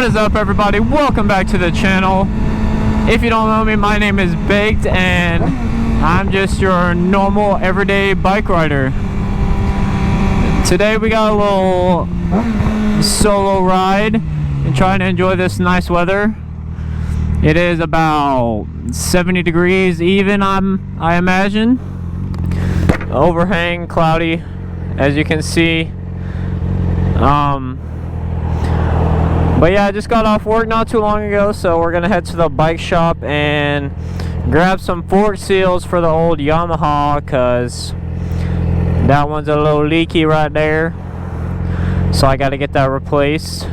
What is up, everybody? Welcome back to the channel. If you don't know me, my name is Baked and I'm just your normal everyday bike rider. Today we got a little solo ride and trying to enjoy this nice weather. It is about 70 degrees even, I imagine. Overhang, cloudy, as you can see. But yeah, I just got off work not too long ago, so we're gonna head to the bike shop and grab some fork seals for the old Yamaha, cause that one's a little leaky right there, so I gotta get that replaced.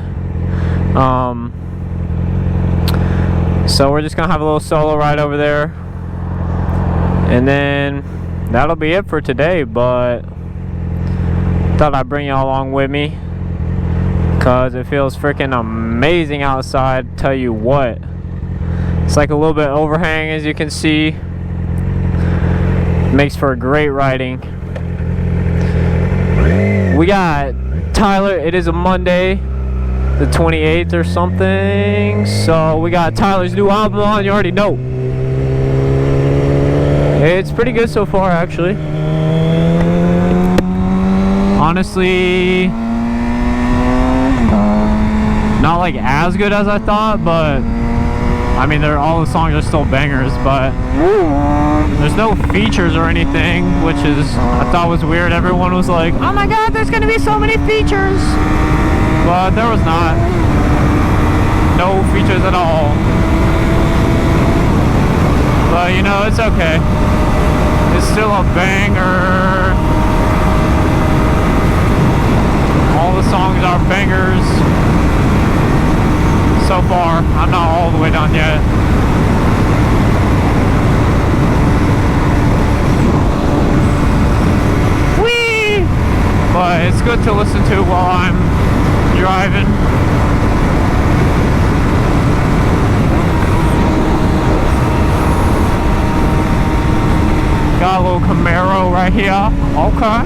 So we're just gonna have a little solo ride over there, and then that'll be it for today. But thought I'd bring y'all along with me, cause it feels freaking amazing outside, tell you what. It's like a little bit overhang, as you can see. Makes for great riding. We got Tyler, it is a Monday, the 28th or something, so we got Tyler's new album on, you already know. It's pretty good so far, actually. Honestly, not like as good as I thought, but I mean, all the songs are still bangers, but there's no features or anything, which is, I thought was weird. Everyone was like, oh my god, there's gonna be so many features, but there was not. No features at all. But you know, it's okay. It's still a banger. All the songs are bangers. So far, I'm not all the way done yet. Whee! But it's good to listen to while I'm driving. Got a little Camaro right here. Okay.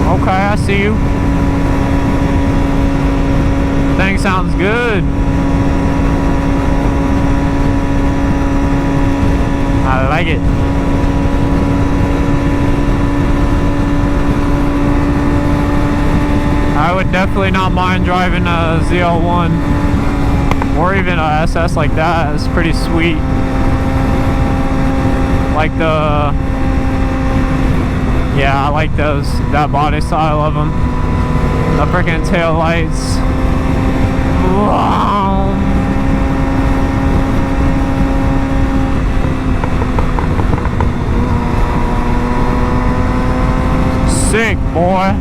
Okay, I see you. Thing sounds good. I like it. I would definitely not mind driving a ZL1 or even a SS like that. It's pretty sweet. Like I like that body style of them. The freaking tail lights. Wow. Sick, boy.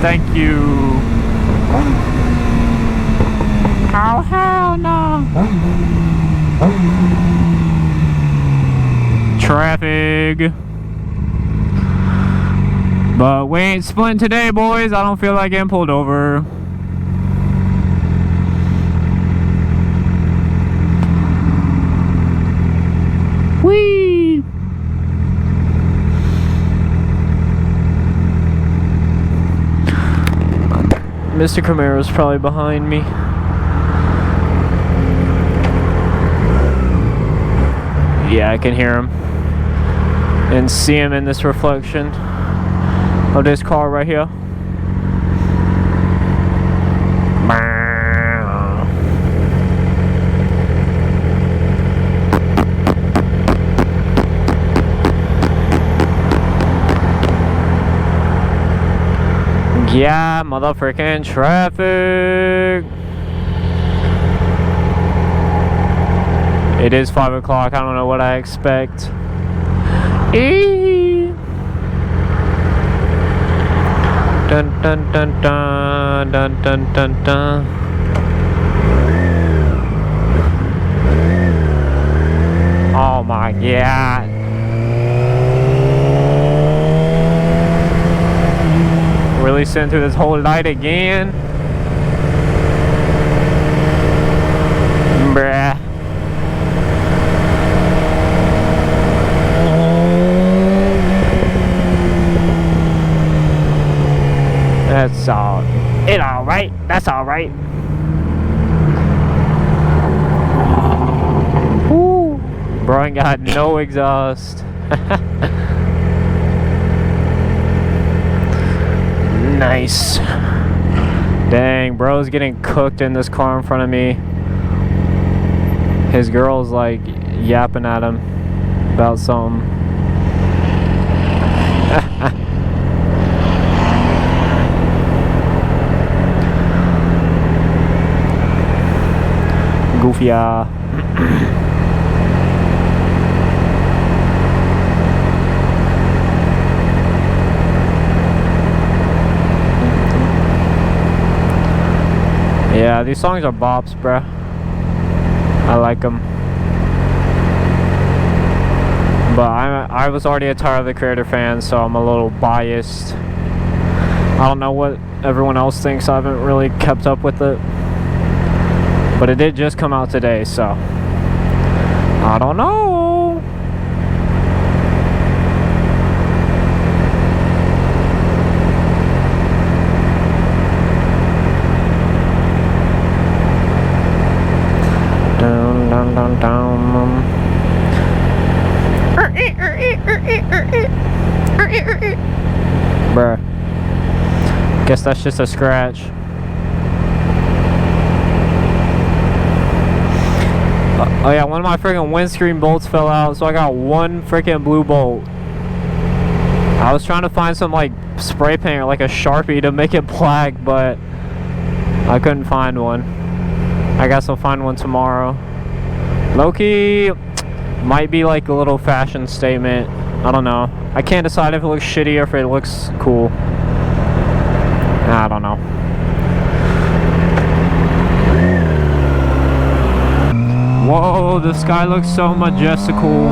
Thank you. Oh, hell no. Traffic. But we ain't splitting today, boys. I don't feel like getting pulled over. Whee! Mr. Camaro's probably behind me. Yeah, I can hear him and see him in this reflection of this car right here. Yeah, motherfucking traffic. It is 5 o'clock. I don't know what I expect. Dun dun dun dun dun dun dun dun. Oh Oh my god. Really sitting through this whole light again. Bruh. That's all. It alright. That's alright. Woo. Bro ain't got no exhaust. Nice. Dang, bro's getting cooked in this car in front of me. His girl's like yapping at him about something. Goofy. Yeah, these songs are bops, bruh. I like them. But I was already a Tyler the Creator fan, so I'm a little biased. I don't know what everyone else thinks. I haven't really kept up with it. But it did just come out today, so I don't know. Bruh. Guess that's just a scratch. Oh yeah, one of my freaking windscreen bolts fell out, so I got one freaking blue bolt. I was trying to find some like spray paint or like a Sharpie to make it black, but I couldn't find one. I guess I'll find one tomorrow. Low-key might be like a little fashion statement. I don't know. I can't decide if it looks shitty or if it looks cool. I don't know. Whoa, the sky looks so majestical.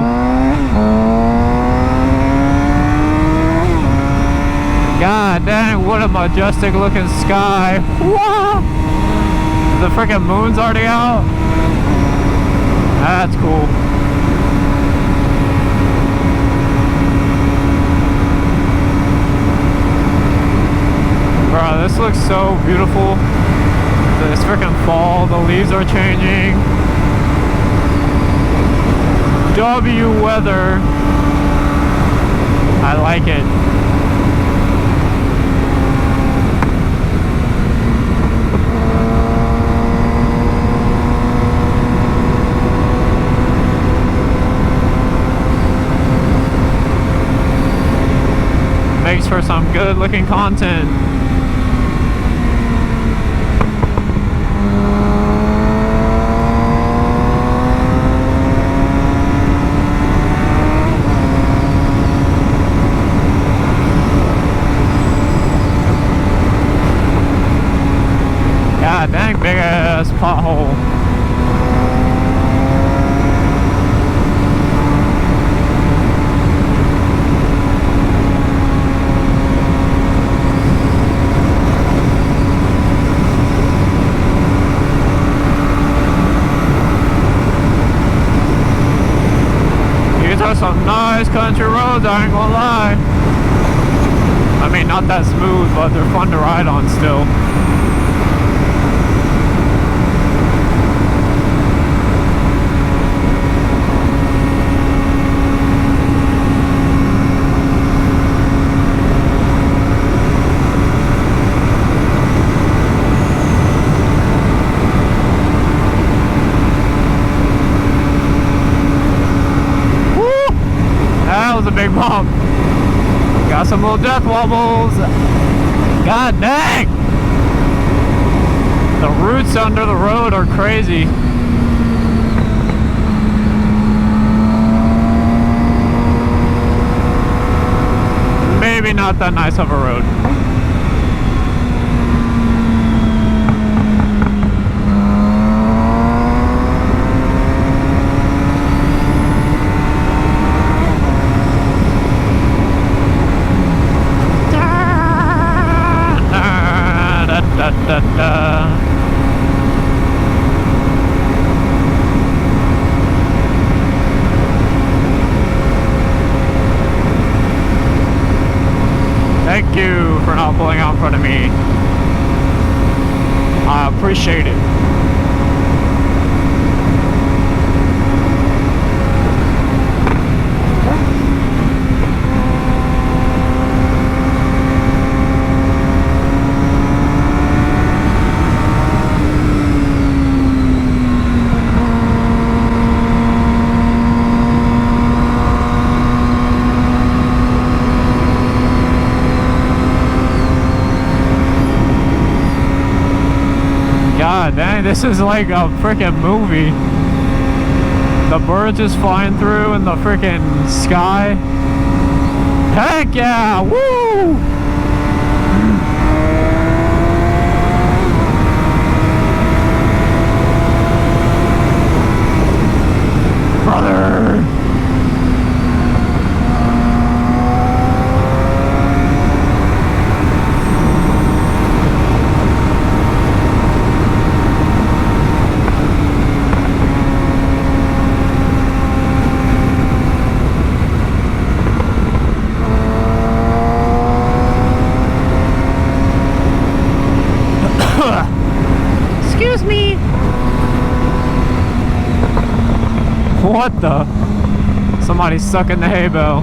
God dang, what a majestic looking sky. Whoa! The freaking moon's already out. That's cool. Bro, this looks so beautiful. This freaking fall, the leaves are changing. W weather. I like it. Makes for some good looking content. God dang, big ass pothole. These are some nice country roads, I ain't gonna lie. I mean, not that smooth, but they're fun to ride on still. A big bump. Got some little death wobbles. God dang! The roots under the road are crazy. Maybe not that nice of a road. front of me, I appreciate it. God dang, this is like a freaking movie. The birds just flying through in the freaking sky. Heck yeah! Woo! Brother! Excuse me. What the? Somebody's stuck in the hay bale.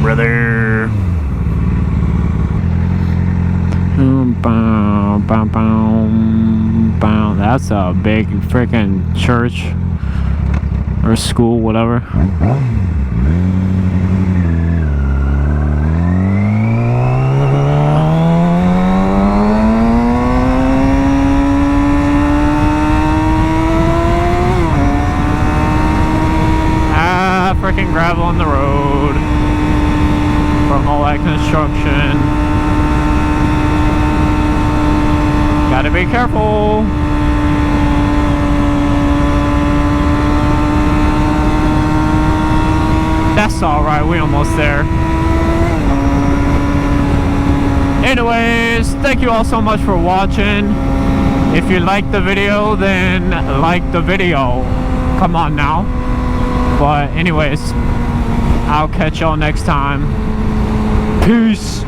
Brother. That's a big freaking church or school, whatever. Freaking gravel on the road from all that construction. Gotta be careful. That's alright, we almost there. Anyways, thank you all so much for watching. If you liked the video, then like the video. Come on now. But anyways, I'll catch y'all next time. Peace.